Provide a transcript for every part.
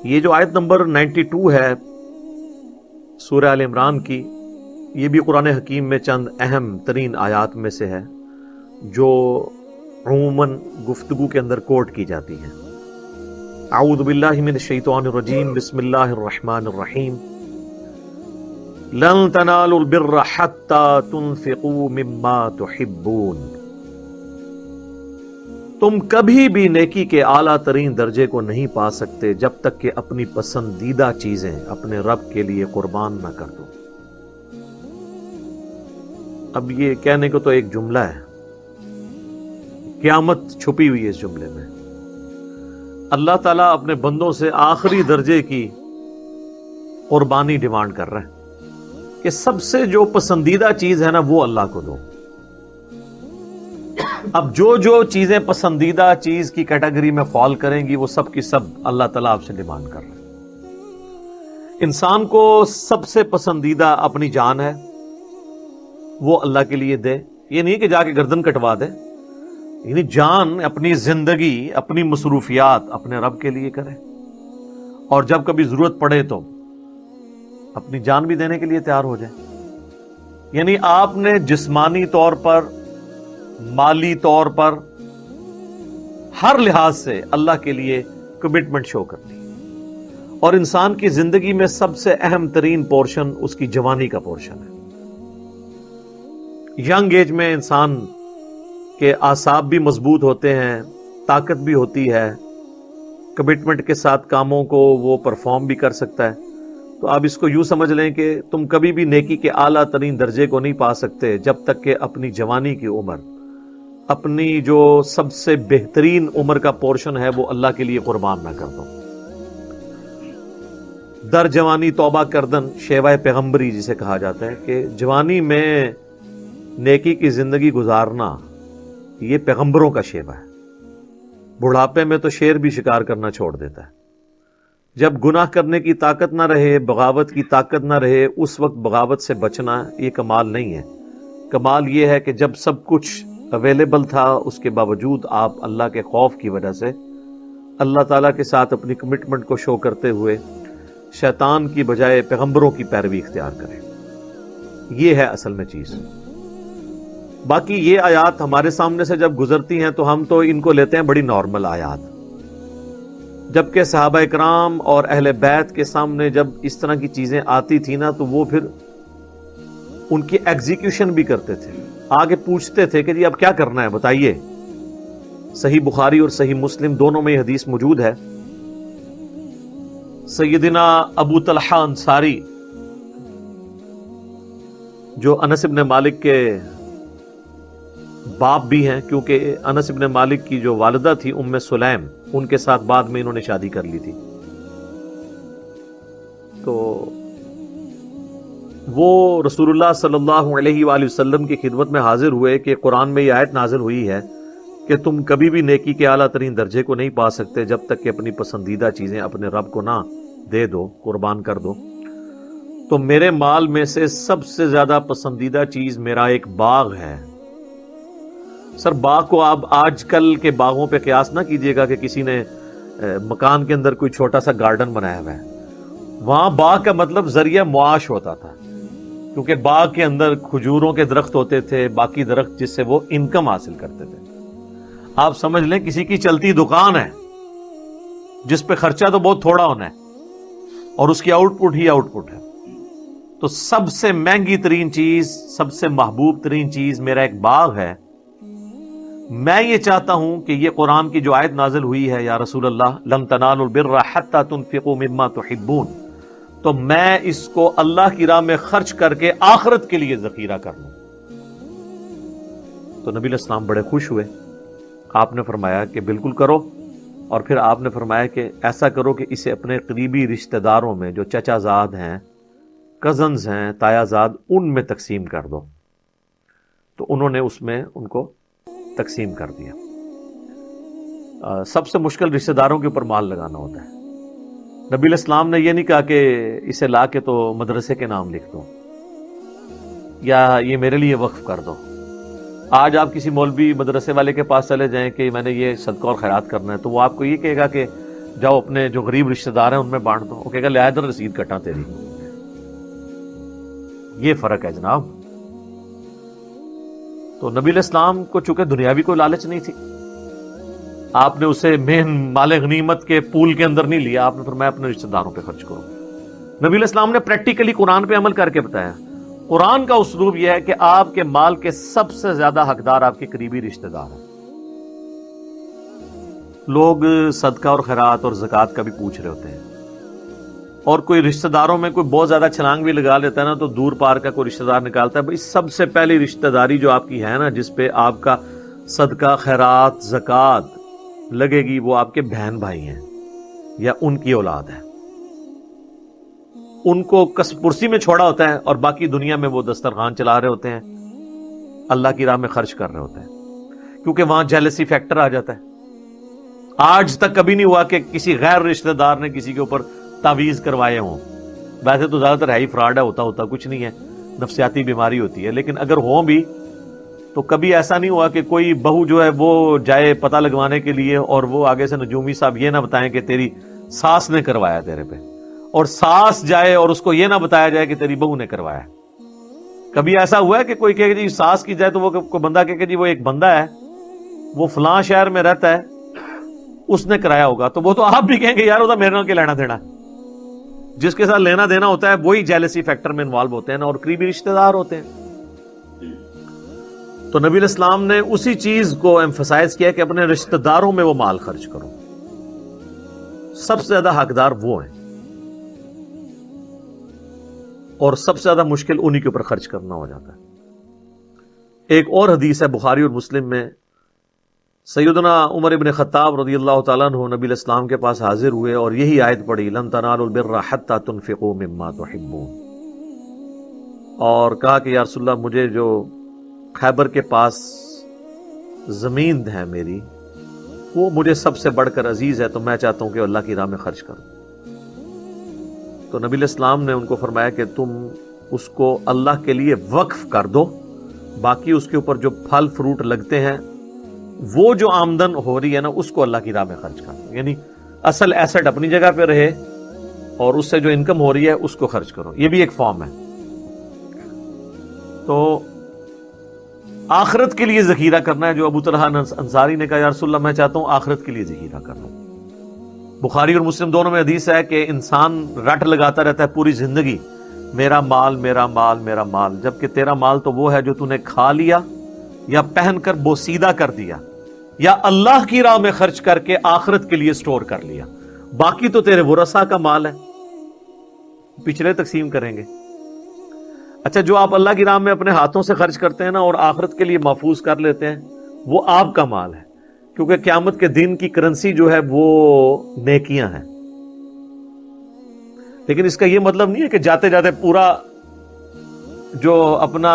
یہ جو آیت نمبر 92 ہے سورہ آل عمران کی، یہ بھی قرآن حکیم میں چند اہم ترین آیات میں سے ہے جو عموماً گفتگو کے اندر کوٹ کی جاتی ہیں۔ اعوذ باللہ من الشیطان الرجیم، بسم اللہ الرحمن الرحیم۔ لن تنالوا البر حتی تنفقوا مما تحبون۔ تم کبھی بھی نیکی کے اعلیٰ ترین درجے کو نہیں پا سکتے جب تک کہ اپنی پسندیدہ چیزیں اپنے رب کے لیے قربان نہ کر دو۔ اب یہ کہنے کو تو ایک جملہ ہے، قیامت چھپی ہوئی ہے اس جملے میں۔ اللہ تعالیٰ اپنے بندوں سے آخری درجے کی قربانی ڈیمانڈ کر رہا ہے کہ سب سے جو پسندیدہ چیز ہے نا وہ اللہ کو دو۔ اب جو چیزیں پسندیدہ چیز کی کیٹیگری میں فال کریں گی وہ سب کی سب اللہ تعالیٰ آپ سے ڈیمانڈ کر رہے ہیں۔ انسان کو سب سے پسندیدہ اپنی جان ہے، وہ اللہ کے لیے دے۔ یہ نہیں کہ جا کے گردن کٹوا دے، یعنی جان، اپنی زندگی، اپنی مصروفیات اپنے رب کے لیے کرے، اور جب کبھی ضرورت پڑے تو اپنی جان بھی دینے کے لیے تیار ہو جائے۔ یعنی آپ نے جسمانی طور پر، مالی طور پر، ہر لحاظ سے اللہ کے لیے کمٹمنٹ شو کرنی۔ اور انسان کی زندگی میں سب سے اہم ترین پورشن اس کی جوانی کا پورشن ہے۔ ینگ ایج میں انسان کے اعصاب بھی مضبوط ہوتے ہیں، طاقت بھی ہوتی ہے، کمٹمنٹ کے ساتھ کاموں کو وہ پرفارم بھی کر سکتا ہے۔ تو آپ اس کو یوں سمجھ لیں کہ تم کبھی بھی نیکی کے اعلیٰ ترین درجے کو نہیں پا سکتے جب تک کہ اپنی جوانی کی عمر، اپنی جو سب سے بہترین عمر کا پورشن ہے وہ اللہ کے لیے قربان نہ کر دو۔ در جوانی توبہ کردن، شیوہ پیغمبری جسے کہا جاتا ہے کہ جوانی میں نیکی کی زندگی گزارنا، یہ پیغمبروں کا شیوہ ہے۔ بڑھاپے میں تو شیر بھی شکار کرنا چھوڑ دیتا ہے۔ جب گناہ کرنے کی طاقت نہ رہے، بغاوت کی طاقت نہ رہے، اس وقت بغاوت سے بچنا یہ کمال نہیں ہے۔ کمال یہ ہے کہ جب سب کچھ اویلیبل تھا اس کے باوجود آپ اللہ کے خوف کی وجہ سے اللہ تعالیٰ کے ساتھ اپنی کمٹمنٹ کو شو کرتے ہوئے شیطان کی بجائے پیغمبروں کی پیروی اختیار کریں۔ یہ ہے اصل میں چیز۔ باقی یہ آیات ہمارے سامنے سے جب گزرتی ہیں تو ہم تو ان کو لیتے ہیں بڑی نارمل آیات، جبکہ صحابہ اکرام اور اہل بیت کے سامنے جب اس طرح کی چیزیں آتی تھی نا تو وہ پھر ان کی ایگزیکیوشن بھی کرتے تھے۔ آگے پوچھتے تھے کہ جی اب کیا کرنا ہے بتائیے۔ صحیح بخاری اور صحیح مسلم دونوں میں یہ حدیث موجود ہے۔ سیدنا ابو طلحہ انصاری جو انس بن مالک کے باپ بھی ہیں، کیونکہ انس بن مالک کی جو والدہ تھی ام سلیم، ان کے ساتھ بعد میں انہوں نے شادی کر لی تھی، تو وہ رسول اللہ صلی اللہ علیہ وآلہ وسلم کی خدمت میں حاضر ہوئے کہ قرآن میں یہ آیت نازل ہوئی ہے کہ تم کبھی بھی نیکی کے اعلیٰ ترین درجے کو نہیں پا سکتے جب تک کہ اپنی پسندیدہ چیزیں اپنے رب کو نہ دے دو، قربان کر دو۔ تو میرے مال میں سے سب سے زیادہ پسندیدہ چیز میرا ایک باغ ہے۔ سر باغ کو آپ آج کل کے باغوں پہ قیاس نہ کیجئے گا کہ کسی نے مکان کے اندر کوئی چھوٹا سا گارڈن بنایا ہوا ہے۔ وہاں باغ کا مطلب ذریعہ معاش ہوتا تھا، کیونکہ باغ کے اندر کھجوروں کے درخت ہوتے تھے، باقی درخت جس سے وہ انکم حاصل کرتے تھے۔ آپ سمجھ لیں کسی کی چلتی دکان ہے جس پہ خرچہ تو بہت تھوڑا ہونا ہے اور اس کی آؤٹ پٹ ہی آؤٹ پٹ ہے۔ تو سب سے مہنگی ترین چیز، سب سے محبوب ترین چیز میرا ایک باغ ہے۔ میں یہ چاہتا ہوں کہ یہ قرآن کی جو آیت نازل ہوئی ہے، یا رسول اللہ لن تنالوا البر حتی تنفقوا مما تحبون، تو میں اس کو اللہ کی راہ میں خرچ کر کے آخرت کے لیے ذخیرہ کر لوں۔ تو نبی علیہ السلام بڑے خوش ہوئے۔ آپ نے فرمایا کہ بالکل کرو، اور پھر آپ نے فرمایا کہ ایسا کرو کہ اسے اپنے قریبی رشتہ داروں میں جو چچا زاد ہیں، کزنز ہیں، تایا زاد، ان میں تقسیم کر دو۔ تو انہوں نے اس میں ان کو تقسیم کر دیا۔ سب سے مشکل رشتہ داروں کے اوپر مال لگانا ہوتا ہے۔ نبی علیہ السلام نے یہ نہیں کہا کہ اسے لا کے تو مدرسے کے نام لکھ دو یا یہ میرے لیے وقف کر دو۔ آج آپ کسی مولوی مدرسے والے کے پاس چلے جائیں کہ میں نے یہ صدقہ اور خیرات کرنا ہے، تو وہ آپ کو یہ کہے گا کہ جاؤ اپنے جو غریب رشتہ دار ہیں ان میں بانٹ دو. وہ کہے گا لے ادھر رسید کٹا تیری. یہ فرق ہے جناب. تو نبی علیہ السلام کو چونکہ دنیاوی کوئی لالچ نہیں تھی, آپ نے اسے مین مال غنیمت کے پول کے اندر نہیں لیا, آپ نے فرمایا اپنے رشتہ داروں پہ خرچ کرو. نبی علیہ السلام نے پریکٹیکلی قرآن پہ عمل کر کے بتایا. قرآن کا اسلوب یہ ہے کہ آپ کے مال کے سب سے زیادہ حقدار آپ کے قریبی رشتہ دار ہیں. لوگ صدقہ اور خیرات اور زکوٰۃ کا بھی پوچھ رہے ہوتے ہیں, اور کوئی رشتہ داروں میں کوئی بہت زیادہ چھلانگ بھی لگا لیتا ہے نا, تو دور پار کا کوئی رشتہ دار نکالتا ہے, بھائی سب سے پہلی رشتہ داری جو آپ کی ہے نا, جس پہ آپ کا صدقہ خیرات زکوٰۃ لگے گی, وہ آپ کے بہن بھائی ہیں یا ان کی اولاد ہے. ان کو کسب پرسی میں چھوڑا ہوتا ہے, اور باقی دنیا میں وہ دسترخوان چلا رہے ہوتے ہیں, اللہ کی راہ میں خرچ کر رہے ہوتے ہیں, کیونکہ وہاں جیلسی فیکٹر آ جاتا ہے. آج تک کبھی نہیں ہوا کہ کسی غیر رشتہ دار نے کسی کے اوپر تعویذ کروائے ہوں. ویسے تو زیادہ تر ہے ہی فراڈ ہے, ہوتا کچھ نہیں ہے, نفسیاتی بیماری ہوتی ہے. لیکن اگر ہوں بھی تو کبھی ایسا نہیں ہوا کہ کوئی بہو جو ہے وہ جائے پتہ لگوانے کے لیے, اور وہ آگے سے نجومی صاحب یہ نہ بتائیں کہ تیری ساس نے کروایا تیرے پہ, اور ساس جائے اور اس کو یہ نہ بتایا جائے کہ تیری بہو نے کروایا. کبھی ایسا ہوا ہے کہ کوئی کہے کہ جی ساس کی جائے, تو وہ کوئی بندہ کہے کہ جی وہ ایک بندہ ہے, وہ فلاں شہر میں رہتا ہے, اس نے کرایا ہوگا, تو وہ تو آپ بھی کہیں گے یار وہ تو میرے نال کے لینا دینا. جس کے ساتھ لینا دینا ہوتا ہے وہی جیلسی فیکٹر میں انوالو ہوتے ہیں نا, اور قریبی رشتہ دار ہوتے ہیں. تو نبی علیہ السلام نے اسی چیز کو ایمفسائز کیا کہ اپنے رشتہ داروں میں وہ مال خرچ کرو. سب سے زیادہ حقدار وہ ہیں, اور سب سے زیادہ مشکل انہی کے اوپر خرچ کرنا ہو جاتا ہے. ایک اور حدیث ہے بخاری اور مسلم میں, سیدنا عمر ابن خطاب رضی اللہ تعالیٰ عنہ نبی علیہ السلام کے پاس حاضر ہوئے اور یہی آیت پڑھی, لن تنالوا البر حتی تنفقوا مما تحبون, اور کہا کہ یا رسول اللہ مجھے جو خیبر کے پاس زمین ہے میری, وہ مجھے سب سے بڑھ کر عزیز ہے, تو میں چاہتا ہوں کہ اللہ کی راہ میں خرچ کروں. تو نبی علیہ السلام نے ان کو فرمایا کہ تم اس کو اللہ کے لیے وقف کر دو, باقی اس کے اوپر جو پھل فروٹ لگتے ہیں وہ جو آمدن ہو رہی ہے نا, اس کو اللہ کی راہ میں خرچ کر دو. یعنی اصل ایسٹ اپنی جگہ پہ رہے, اور اس سے جو انکم ہو رہی ہے اس کو خرچ کرو. یہ بھی ایک فارم ہے. تو آخرت کے لیے ذخیرہ کرنا ہے. جو ابو طلحہ انصاری نے کہا یا رسول اللہ میں چاہتا ہوں آخرت کے لیے ذخیرہ کرنا. بخاری اور مسلم دونوں میں حدیث ہے کہ انسان رٹ لگاتا رہتا ہے پوری زندگی, میرا مال میرا مال میرا مال, جبکہ تیرا مال تو وہ ہے جو تو نے کھا لیا یا پہن کر بوسیدہ کر دیا, یا اللہ کی راہ میں خرچ کر کے آخرت کے لیے سٹور کر لیا. باقی تو تیرے ورثاء کا مال ہے, پچھلے تقسیم کریں گے. اچھا, جو آپ اللہ کی راہ میں اپنے ہاتھوں سے خرچ کرتے ہیں نا اور آخرت کے لیے محفوظ کر لیتے ہیں, وہ آپ کا مال ہے, کیونکہ قیامت کے دن کی کرنسی جو ہے وہ نیکیاں ہیں. لیکن اس کا یہ مطلب نہیں ہے کہ جاتے جاتے پورا جو اپنا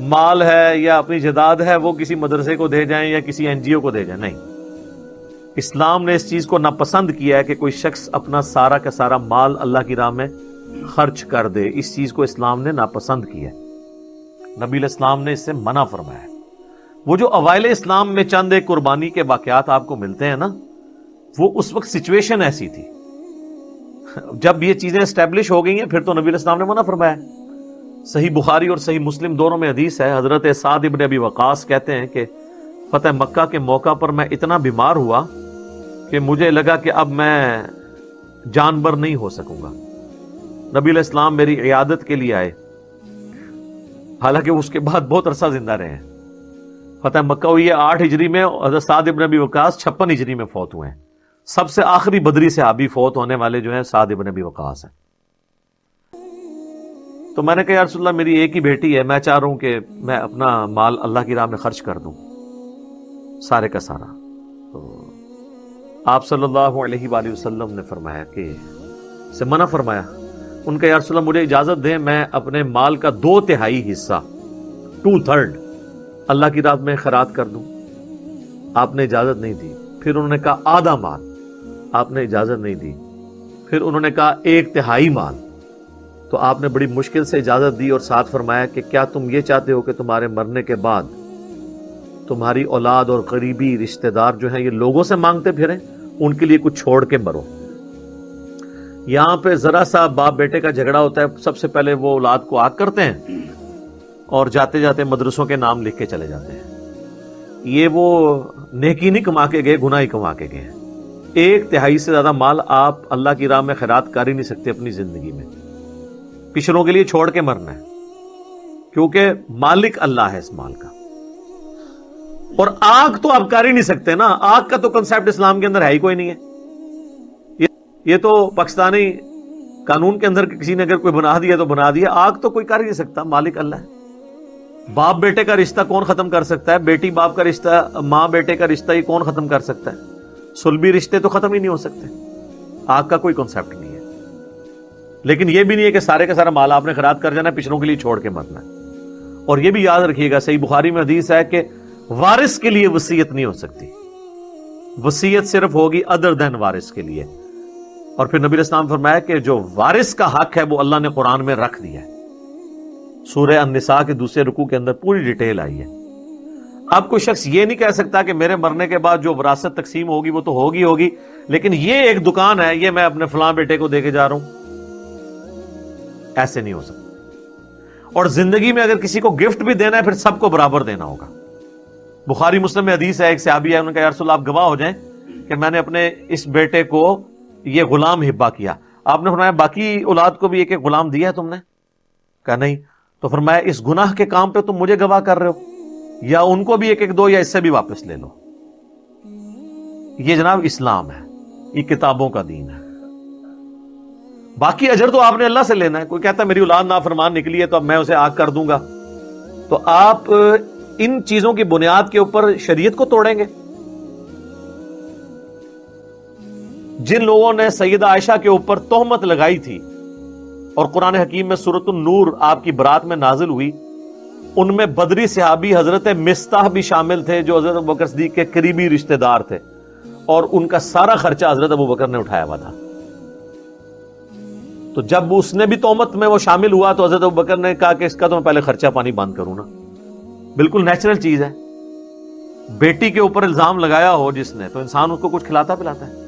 مال ہے یا اپنی جائیداد ہے وہ کسی مدرسے کو دے جائیں یا کسی این جی او کو دے جائیں. نہیں, اسلام نے اس چیز کو ناپسند کیا ہے کہ کوئی شخص اپنا سارا کا سارا مال اللہ کی راہ میں خرچ کر دے. اس چیز کو اسلام نے ناپسند کیا ہے, نبی علیہ السلام نے اس سے منع فرمایا ہے. وہ جو اوائل اسلام میں چند ایک قربانی کے واقعات آپ کو ملتے ہیں نا, وہ اس وقت سچویشن ایسی تھی. جب یہ چیزیں اسٹیبلش ہو گئی ہیں پھر تو نبی علیہ السلام نے منع فرمایا. صحیح بخاری اور صحیح مسلم دونوں میں حدیث ہے, حضرت سعد ابن ابی وقاص کہتے ہیں کہ فتح مکہ کے موقع پر میں اتنا بیمار ہوا کہ مجھے لگا کہ اب میں جانبر نہیں ہو سکوں گا. نبی علیہ السلام میری عیادت کے لیے آئے, حالانکہ اس کے بعد بہت عرصہ زندہ رہے ہیں. فتح مکہ ہوئی ہے 8 ہجری میں, حضرت سعد ابن ابی وقاص 56 ہجری میں فوت ہوئے ہیں. سب سے آخری بدری صحابی فوت ہونے والے جو ہیں سعد ابن ابی وقاص ہیں. تو میں نے کہا یا رسول اللہ میری ایک ہی بیٹی ہے, میں چاہ رہا ہوں کہ میں اپنا مال اللہ کی راہ میں خرچ کر دوں سارے کا سارا. تو آپ صلی اللہ علیہ وآلہ وسلم نے فرمایا کہ سے منع فرمایا. ان کا یا رسول اللہ مجھے اجازت دیں میں اپنے مال کا 2/3 حصہ 2/3 اللہ کی راہ میں خیرات کر دوں. آپ نے اجازت نہیں دی. پھر انہوں نے کہا آدھا مال, آپ نے اجازت نہیں دی. پھر انہوں نے کہا 1/3 مال, تو آپ نے بڑی مشکل سے اجازت دی اور ساتھ فرمایا کہ کیا تم یہ چاہتے ہو کہ تمہارے مرنے کے بعد تمہاری اولاد اور قریبی رشتہ دار جو ہیں یہ لوگوں سے مانگتے پھریں ان کے لیے کچھ چھوڑ کے مرو. یہاں پہ ذرا سا باپ بیٹے کا جھگڑا ہوتا ہے، سب سے پہلے وہ اولاد کو آگ کرتے ہیں اور جاتے جاتے مدرسوں کے نام لکھ کے چلے جاتے ہیں. یہ وہ نیکی نہیں کما کے گئے، گناہ ہی کما کے گئے. 1/3 سے زیادہ مال آپ اللہ کی راہ میں خیرات کر ہی نہیں سکتے اپنی زندگی میں. پچھڑوں کے لیے چھوڑ کے مرنا ہے، کیونکہ مالک اللہ ہے اس مال کا. اور آگ تو آپ کر ہی نہیں سکتے نا، آگ کا تو کنسیپٹ اسلام کے اندر ہے ہی کوئی نہیں ہے. یہ تو پاکستانی قانون کے اندر کسی نے اگر کوئی بنا دیا تو بنا دیا. آگ تو کوئی کر ہی نہیں سکتا، مالک اللہ ہے. باپ بیٹے کا رشتہ کون ختم کر سکتا ہے؟ بیٹی باپ کا رشتہ، ماں بیٹے کا رشتہ، یہ کون ختم کر سکتا ہے؟ صلبی رشتے تو ختم ہی نہیں ہو سکتے. آگ کا کوئی کنسیپٹ نہیں ہے. لیکن یہ بھی نہیں ہے کہ سارے کا سارا مال آپ نے خیرات کر جانا ہے، پچھڑوں کے لیے چھوڑ کے مرنا ہے. اور یہ بھی یاد رکھیے گا، صحیح بخاری میں حدیث ہے کہ وارث کے لیے وصیت نہیں ہو سکتی. وصیت صرف ہوگی ادر دین وارث کے لیے. اور پھر نبی علیہ السلام فرمایا کہ جو وارث کا حق ہے وہ اللہ نے قرآن میں رکھ دیا ہے. سورہ النساء کے دوسرے رکوع کے اندر پوری ڈیٹیل آئی ہے. اب کوئی شخص یہ نہیں کہہ سکتا کہ میرے مرنے کے بعد جو وراثت تقسیم ہوگی وہ تو ہوگی، لیکن یہ ایک دکان ہے، یہ میں اپنے فلاں بیٹے کو دے کے جا رہا ہوں. ایسے نہیں ہو سکتا. اور زندگی میں اگر کسی کو گفٹ بھی دینا ہے پھر سب کو برابر دینا ہوگا. بخاری مسلم میں حدیث ہے، ایک صحابی ہے، انہوں نے کہا یا رسول اللہ آپ گواہ ہو جائیں کہ میں نے اپنے اس بیٹے کو یہ غلام ہبہ کیا. آپ نے فرمایا باقی اولاد کو بھی ایک ایک غلام دیا ہے تم نے؟ کہا نہیں. تو فرمایا اس گناہ کے کام پہ تم مجھے گواہ کر رہے ہو، یا ان کو بھی ایک ایک دو یا اس سے بھی واپس لے لو. یہ جناب اسلام ہے، یہ کتابوں کا دین ہے. باقی اجر تو آپ نے اللہ سے لینا ہے. کوئی کہتا ہے میری اولاد نافرمان نکلی ہے تو اب میں اسے آگ کر دوں گا، تو آپ ان چیزوں کی بنیاد کے اوپر شریعت کو توڑیں گے. جن لوگوں نے سیدہ عائشہ کے اوپر تہمت لگائی تھی اور قرآن حکیم میں سورۃ النور آپ کی برات میں نازل ہوئی، ان میں بدری صحابی حضرت مستح بھی شامل تھے جو حضرت ابوبکر صدیق کے قریبی رشتہ دار تھے، اور ان کا سارا خرچہ حضرت ابوبکر نے اٹھایا ہوا تھا. تو جب اس نے بھی تہمت میں وہ شامل ہوا تو حضرت ابوبکر نے کہا کہ اس کا تو میں پہلے خرچہ پانی بند کروں نا. بالکل نیچرل چیز ہے. بیٹی کے اوپر الزام لگایا ہو جس نے تو انسان اس کو کچھ کھلاتا پلاتا ہے.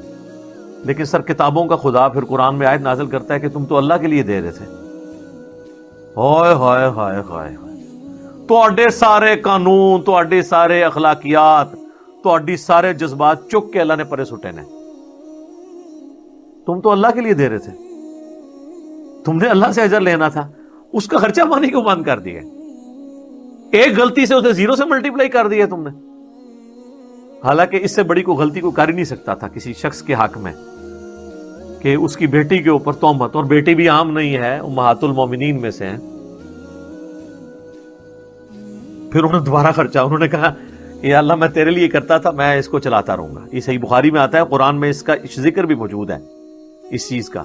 لیکن سر کتابوں کا خدا پھر قرآن میں آیت نازل کرتا ہے کہ تم تو اللہ کے لیے دے رہے تھے. ہائے ہائے ہائے ہائے، تواڈے سارے قانون، تواڈے سارے اخلاقیات، تواڈی سارے جذبات چک کے اللہ نے پرے سٹے نے. تم تو اللہ کے لیے دے رہے تھے، تم نے اللہ سے اجر لینا تھا، اس کا خرچہ پانی کیوں بند کر دیا؟ ایک غلطی سے اسے 0 سے ملٹیپلائی کر دیا تم نے. حالانکہ اس سے بڑی کوئی غلطی کو کر ہی نہیں سکتا تھا کسی شخص کے حق میں کہ اس کی بیٹی کے اوپر تہمت، اور بیٹی بھی عام نہیں ہے، امہات المومنین میں سے ہیں. پھر انہوں نے دوبارہ خرچہ، انہوں نے کہا یا اللہ میں تیرے لیے کرتا تھا، میں اس کو چلاتا رہوں گا. یہ صحیح بخاری میں آتا ہے، قرآن میں اس کا ذکر بھی موجود ہے اس چیز کا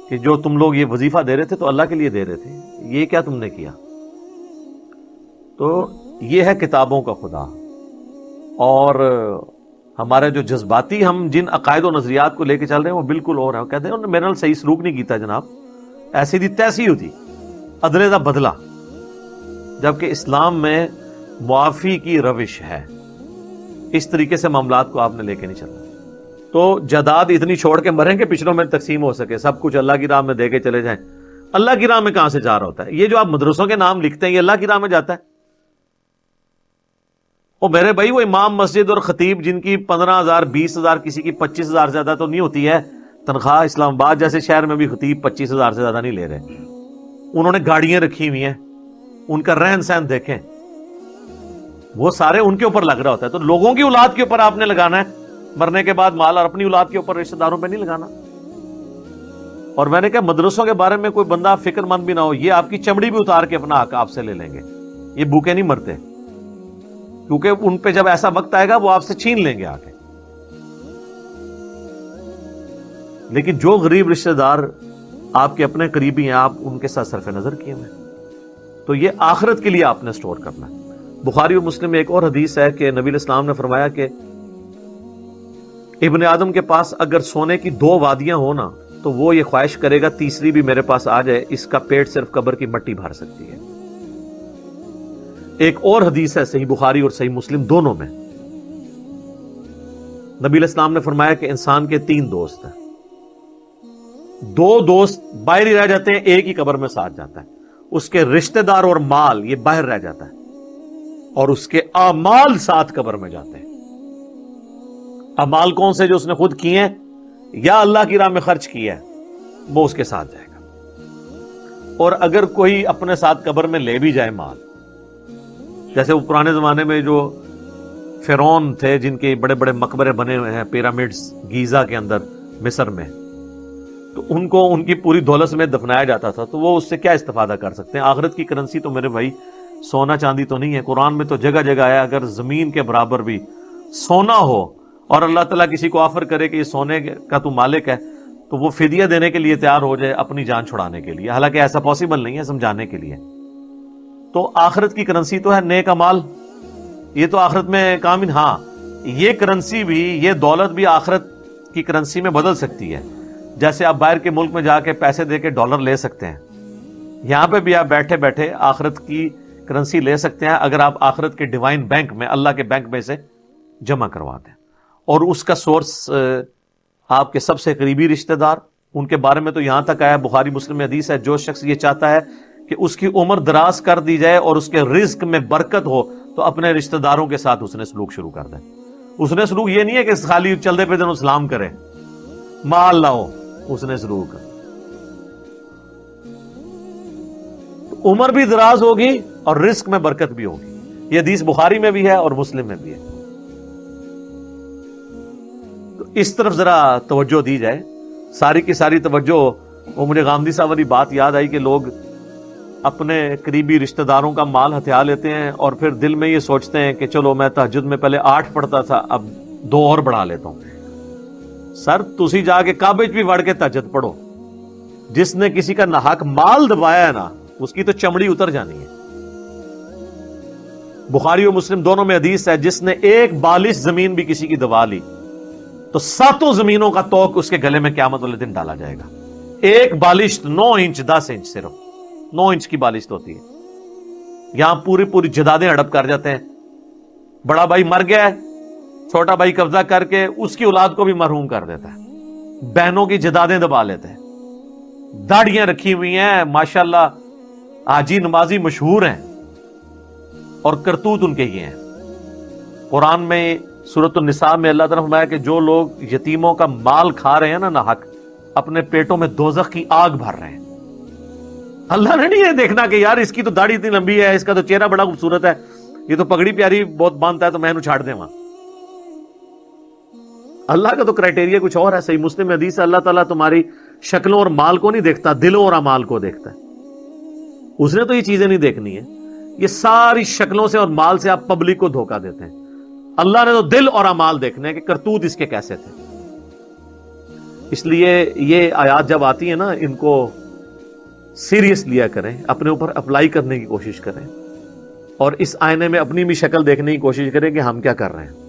کہ جو تم لوگ یہ وظیفہ دے رہے تھے تو اللہ کے لیے دے رہے تھے، یہ کیا تم نے کیا؟ تو یہ ہے کتابوں کا خدا. اور ہمارے جو جذباتی ہم جن عقائد و نظریات کو لے کے چل رہے ہیں وہ بالکل اور ہیں. کہتے ہیں انہوں نے میرے نال صحیح سلوک نہیں کیتا جناب، ایسی دی تیسی ہوتی، عدلے دا بدلہ. جبکہ اسلام میں معافی کی روش ہے. اس طریقے سے معاملات کو آپ نے لے کے نہیں چلنا. تو جائیداد اتنی چھوڑ کے مریں کہ پچھڑوں میں تقسیم ہو سکے، سب کچھ اللہ کی راہ میں دے کے چلے جائیں. اللہ کی راہ میں کہاں سے جا رہا ہوتا ہے؟ یہ جو آپ مدرسوں کے نام لکھتے ہیں یہ اللہ کی راہ میں جاتا ہے؟ اور میرے بھائی وہ امام مسجد اور خطیب جن کی 15,000 20,000 کسی کی 25,000 سے زیادہ تو نہیں ہوتی ہے تنخواہ، اسلام آباد جیسے شہر میں بھی خطیب 25,000 سے زیادہ نہیں لے رہے. انہوں نے گاڑیاں رکھی ہوئی ہیں، ان کا رہن سہن دیکھیں، وہ سارے ان کے اوپر لگ رہا ہوتا ہے. تو لوگوں کی اولاد کے اوپر آپ نے لگانا ہے مرنے کے بعد مال، اور اپنی اولاد کے اوپر رشتہ داروں پہ نہیں لگانا. اور میں نے کہا مدرسوں کے بارے میں کوئی بندہ فکر مند بھی نہ ہو، یہ آپ کی چمڑی بھی اتار کے اپنا حق آپ سے لے لیں گے. یہ بھوکے نہیں مرتے، کیونکہ ان پہ جب ایسا وقت آئے گا وہ آپ سے چھین لیں گے آ کے. لیکن جو غریب رشتہ دار آپ کے اپنے قریبی ہیں آپ ان کے ساتھ صرف نظر کیے ہوئے، تو یہ آخرت کے لیے آپ نے سٹور کرنا ہے. بخاری اور مسلم میں ایک اور حدیث ہے کہ نبی علیہ السلام نے فرمایا کہ ابن آدم کے پاس اگر سونے کی 2 وادیاں ہو نا تو وہ یہ خواہش کرے گا تیسری بھی میرے پاس آ جائے، اس کا پیٹ صرف قبر کی مٹی بھر سکتی ہے. ایک اور حدیث ہے صحیح بخاری اور صحیح مسلم دونوں میں، نبی علیہ السلام نے فرمایا کہ انسان کے 3 دوست ہیں، 2 دوست باہر ہی رہ جاتے ہیں، ایک ہی قبر میں ساتھ جاتا ہے، اس کے رشتہ دار اور مال یہ باہر رہ جاتا ہے، اور اس کے اعمال ساتھ قبر میں جاتے ہیں۔ اعمال کون سے؟ جو اس نے خود کیے ہیں یا اللہ کی راہ میں خرچ کیا ہے، وہ اس کے ساتھ جائے گا۔ اور اگر کوئی اپنے ساتھ قبر میں لے بھی جائے مال، جیسے وہ پرانے زمانے میں جو فرعون تھے جن کے بڑے بڑے مقبرے بنے ہوئے ہیں پیرامڈز گیزا کے اندر مصر میں، تو ان کو ان کی پوری دولت میں دفنایا جاتا تھا، تو وہ اس سے کیا استفادہ کر سکتے ہیں؟ آخرت کی کرنسی تو میرے بھائی سونا چاندی تو نہیں ہے۔ قرآن میں تو جگہ جگہ آیا اگر زمین کے برابر بھی سونا ہو اور اللہ تعالیٰ کسی کو آفر کرے کہ یہ سونے کا تو مالک ہے، تو وہ فدیہ دینے کے لیے تیار ہو جائے اپنی جان چھڑانے کے لیے، حالانکہ ایسا پاسبل نہیں ہے، سمجھانے کے لیے۔ تو آخرت کی کرنسی تو ہے نیک اعمال، یہ تو آخرت میں کام۔ ہاں یہ کرنسی بھی، یہ دولت بھی آخرت کی کرنسی میں بدل سکتی ہے۔ جیسے آپ باہر کے ملک میں جا کے پیسے دے کے ڈالر لے سکتے ہیں، یہاں پہ بھی آپ بیٹھے بیٹھے آخرت کی کرنسی لے سکتے ہیں اگر آپ آخرت کے ڈیوائن بینک میں، اللہ کے بینک میں سے جمع کرواتے ہیں۔ اور اس کا سورس آپ کے سب سے قریبی رشتہ دار، ان کے بارے میں تو یہاں تک آیا، بخاری مسلم میں حدیث ہے، جو شخص یہ چاہتا ہے کہ اس کی عمر دراز کر دی جائے اور اس کے رزق میں برکت ہو تو اپنے رشتہ داروں کے ساتھ حسن سلوک شروع کر دیں۔ حسن سلوک یہ نہیں ہے کہ خالی چلتے پہ دن سلام کرے، مال نہ ہو، حسن سلوک عمر بھی دراز ہوگی اور رزق میں برکت بھی ہوگی۔ یہ حدیث بخاری میں بھی ہے اور مسلم میں بھی ہے۔ تو اس طرف ذرا توجہ دی جائے، ساری کی ساری توجہ۔ وہ مجھے غامدی صاحب والی بات یاد آئی کہ لوگ اپنے قریبی رشتہ داروں کا مال ہتھیا لیتے ہیں اور پھر دل میں یہ سوچتے ہیں کہ چلو میں تہجد میں پہلے 8 پڑھتا تھا، اب 2 اور بڑھا لیتا ہوں۔ سر تسی جا کے کعبے بھی وڑ کے تہجد پڑھو۔ جس نے کسی کا ناحق مال دبایا ہے نا، اس کی تو چمڑی اتر جانی ہے۔ بخاری و مسلم دونوں میں حدیث ہے، جس نے 1 بالش زمین بھی کسی کی دبا لی تو 7 زمینوں کا توق اس کے گلے میں قیامت والے دن ڈالا جائے گا۔ 1 بالش 9 انچ 10 انچ، صرف 9 انچ کی بالش تو ہوتی ہے۔ یہاں پوری جدادیں ہڑپ کر جاتے ہیں۔ بڑا بھائی مر گیا ہے، چھوٹا بھائی قبضہ کر کے اس کی اولاد کو بھی محروم کر دیتا ہے، بہنوں کی جدادیں دبا لیتے ہیں، داڑیاں رکھی ہوئی ہیں ماشاءاللہ، حاجی نمازی مشہور ہیں، اور کرتوت ان کے یہ ہیں۔ قرآن میں سورۃ النساء میں اللہ تعالیٰ نے فرمایا کہ جو لوگ یتیموں کا مال کھا رہے ہیں نا ناحق، اپنے پیٹوں میں دوزخ کی آگ بھر رہے ہیں۔ اللہ نے نہیں یہ دیکھنا کہ یار اس کی تو داڑھی اتنی لمبی ہے، اس کا تو چہرہ بڑا خوبصورت ہے، یہ تو پگڑی پیاری بہت باندھتا ہے، تو میں انہوں چھاڑ دیں وہاں۔ اللہ کا تو کرائٹیریا کچھ اور ہے۔ صحیح مسلم میں حدیث ہے، اللہ تعالیٰ تمہاری شکلوں اور مال کو نہیں دیکھتا، دلوں اور اعمال کو دیکھتا ہے۔ اس نے تو یہ چیزیں نہیں دیکھنی ہے، یہ ساری شکلوں سے اور مال سے آپ پبلک کو دھوکہ دیتے ہیں۔ اللہ نے تو دل اور اعمال دیکھنے ہیں کہ کرتوت اس کے کیسے تھے۔ اس لیے یہ آیات جب آتی ہیں نا، ان کو سیریس لیا کریں، اپنے اوپر اپلائی کرنے کی کوشش کریں، اور اس آئینے میں اپنی بھی شکل دیکھنے کی کوشش کریں کہ ہم کیا کر رہے ہیں۔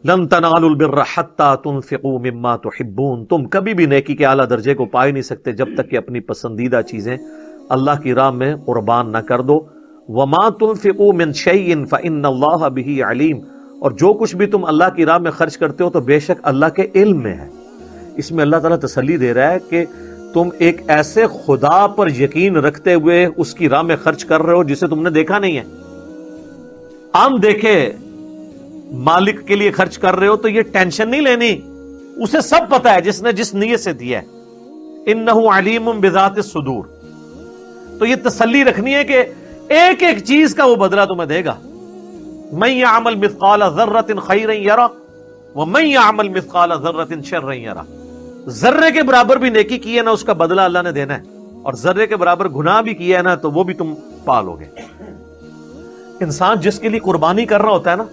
لن تنالوا البر حتى تنفقوا مما تحبون، تم کبھی بھی نیکی کے اعلیٰ درجے کو پا ہی نہیں سکتے جب تک کہ اپنی پسندیدہ چیزیں اللہ کی راہ میں قربان نہ کر دو۔ وما تنفقوا من شيء فإن الله به علیم، اور جو کچھ بھی تم اللہ کی راہ میں خرچ کرتے ہو تو بے شک اللہ کے علم میں ہے۔ اس میں اللہ تعالیٰ تسلی دے رہا ہے کہ تم ایک ایسے خدا پر یقین رکھتے ہوئے اس کی راہ میں خرچ کر رہے ہو جسے تم نے دیکھا نہیں ہے۔ عام دیکھے مالک کے لیے خرچ کر رہے ہو تو یہ ٹینشن نہیں لینی، اسے سب پتا ہے جس نے جس نیت سے دیا ہے۔ انہ علیم بذات الصدور، تو یہ تسلی رکھنی ہے کہ ایک ایک چیز کا وہ بدلہ تمہیں دے گا۔ من یعمل مثقال ذرۃ خیرا یرہ ومن یعمل مثقال ذرۃ شرا یرہ، ذرے کے برابر بھی نیکی کی ہے نا، اس کا بدلہ اللہ نے دینا ہے، اور ذرے کے برابر گناہ بھی کیا ہے نا تو وہ بھی تم پالو گے۔ انسان جس کے لیے قربانی کر رہا ہوتا ہے نا،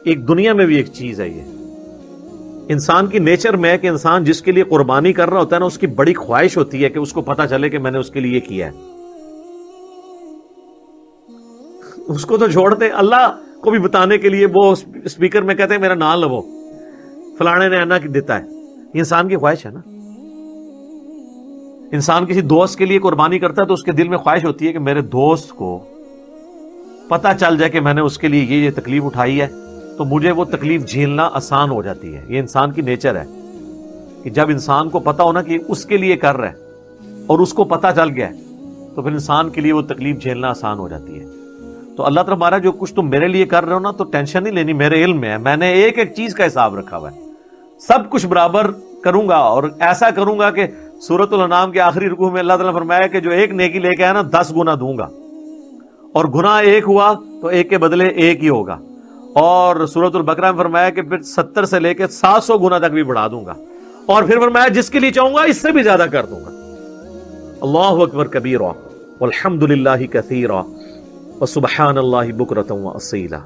ایک دنیا میں بھی ایک چیز ہے، یہ انسان کی نیچر میں ہے کہ انسان جس کے لیے قربانی کر رہا ہوتا ہے نا، اس کی بڑی خواہش ہوتی ہے کہ اس کو پتا چلے کہ میں نے اس کے لیے کیا ہے۔ اس کو تو چھوڑتے، اللہ کو بھی بتانے کے لیے وہ اسپیکر میں کہتے ہیں میرا نام لو، فلانے نے اینا دیتا ہے۔ یہ انسان کی خواہش ہے نا۔ انسان کسی دوست کے لیے قربانی کرتا ہے تو اس کے دل میں خواہش ہوتی ہے کہ میرے دوست کو پتہ چل جائے کہ میں نے اس کے لیے یہ تکلیف اٹھائی ہے تو مجھے وہ تکلیف جھیلنا آسان ہو جاتی ہے. یہ انسان کی نیچر ہے کہ جب انسان کو پتہ ہونا کہ اس کے لیے کر رہا ہے اور اس کو پتہ چل گیا ہے تو پھر انسان کے لیے وہ تکلیف جھیلنا آسان ہو جاتی ہے. تو اللہ تعالیٰ ہمارا جو کچھ تم میرے لیے کر رہے ہو نا تو ٹینشن نہیں لینی, میرے علم میں ہے, میں نے ایک ایک چیز کا حساب رکھا ہوا ہے, سب کچھ برابر کروں گا. اور ایسا کروں گا کہ سورۃ الانعام کے آخری رکوع میں اللہ تعالیٰ نے فرمایا کہ جو ایک نیکی لے کے آیا نا 10 گنا دوں گا, اور گناہ ایک ہوا تو ایک کے بدلے ایک ہی ہوگا. اور سورۃ البقرہ میں فرمایا کہ پھر 70 سے لے کے 700 گنا تک بھی بڑھا دوں گا, اور پھر فرمایا جس کے لیے چاہوں گا اس سے بھی زیادہ کر دوں گا. اللہ اکبر کبیرا والحمد للہ کثیرا وسبحان اللہ بکرۃ واصیلا.